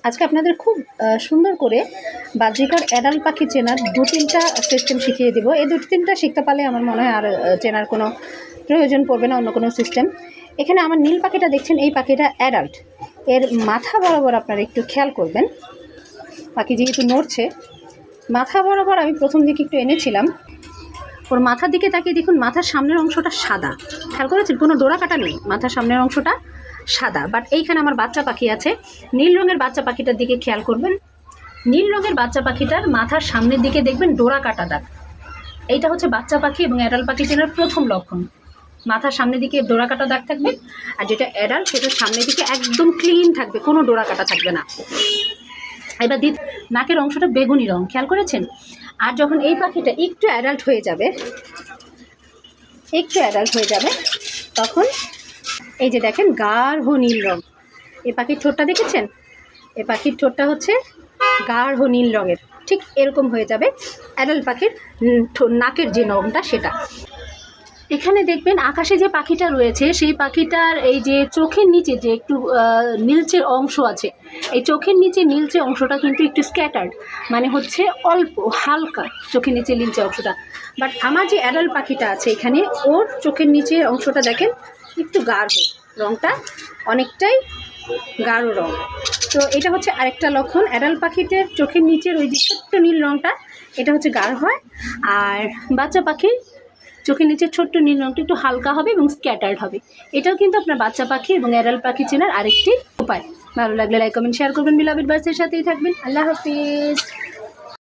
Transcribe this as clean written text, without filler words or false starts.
আজকে আপনাদের খুব সুন্দর করে বাজিকার অ্যাডাল্ট পাখি চেনার 2-3টা সিস্টেম শিখিয়ে দেবো। এই 2-3টা শিখতে পারলে আমার মনে হয় আর চেনার কোনো প্রয়োজন পড়বে না অন্য কোনো সিস্টেম। এখানে আমার নীল পাখিটা দেখছেন, এই পাখিটা অ্যাডাল্ট। এর মাথা বরাবর আপনারা একটু খেয়াল করবেন, পাখি যেহেতু নড়ছে মাথা বরাবর আমি প্রথম দিকে একটু এনেছিলাম। ওর মাথার দিকে তাকিয়ে দেখুন, মাথার সামনের অংশটা সাদা, খেয়াল করেছেন? কোনো ডোরা কাটা নেই, মাথার সামনের অংশটা সাদা। বাট এইখানে আমার বাচ্চা পাখি আছে, নীল রঙের বাচ্চা পাখিটার দিকে খেয়াল করবেন। নীল রঙের বাচ্চা পাখিটার মাথার সামনের দিকে দেখবেন ডোরা কাটা দাগ। এইটা হচ্ছে বাচ্চা পাখি এবং অ্যাডাল্ট পাখি চেনার প্রথম লক্ষণ। মাথার সামনের দিকে ডোরা কাটা দাগ থাকবে, আর যেটা অ্যাডাল্ট সেটার সামনের দিকে একদম ক্লিন থাকবে, কোনো ডোরা কাটা থাকবে না। এবার নাকের অংশটা বেগুনি রং, খেয়াল করেছেন? আর যখন এই পাখিটা একটু অ্যাডাল্ট হয়ে যাবে, তখন এই যে দেখেন গাঢ় নীল রং। এই পাখির ঠোঁটটা দেখেছেন? এই পাখির ঠোঁটটা হচ্ছে গাঢ় নীল রঙের, ঠিক এরকম হয়ে যাবে অ্যাডাল্ট পাখির নাকের যে রংটা সেটা। এখানে দেখবেন আকাশে যে পাখিটা রয়েছে সেই পাখিটার এই যে চোখের নিচে যে একটু নীলচে অংশ আছে, এই চোখের নিচে নীলচে অংশটা কিন্তু একটু স্ক্যাটার্ড, মানে হচ্ছে অল্প হালকা চোখের নিচে নীলচে অংশটা। বাট আমার যে অ্যাডাল্ট পাখিটা আছে এখানে, ওর চোখের নিচে অংশটা দেখেন একটু গাঢ়, রংটা অনেকটাই গাঢ় রং। তো এটা হচ্ছে আরেকটা লক্ষণ, অ্যাডাল্ট পাখিটার চোখের নিচের ওই যে ছোট্ট নীল রংটা এটা হচ্ছে গাঢ় হয়, আর বাচ্চা পাখির চোখের নিচে ছোট্ট নীল রংটা একটু হালকা হবে এবং স্ক্যাটার্ড হবে। এটাও কিন্তু আপনার বাচ্চা পাখি এবং অ্যাডাল্ট পাখি চেনার আরেকটি উপায়। ভালো লাগলে লাইক কমেন্ট শেয়ার করবেন, বিলাবিড বার্ডসের সাথেই থাকবেন। আল্লাহ হাফিজ।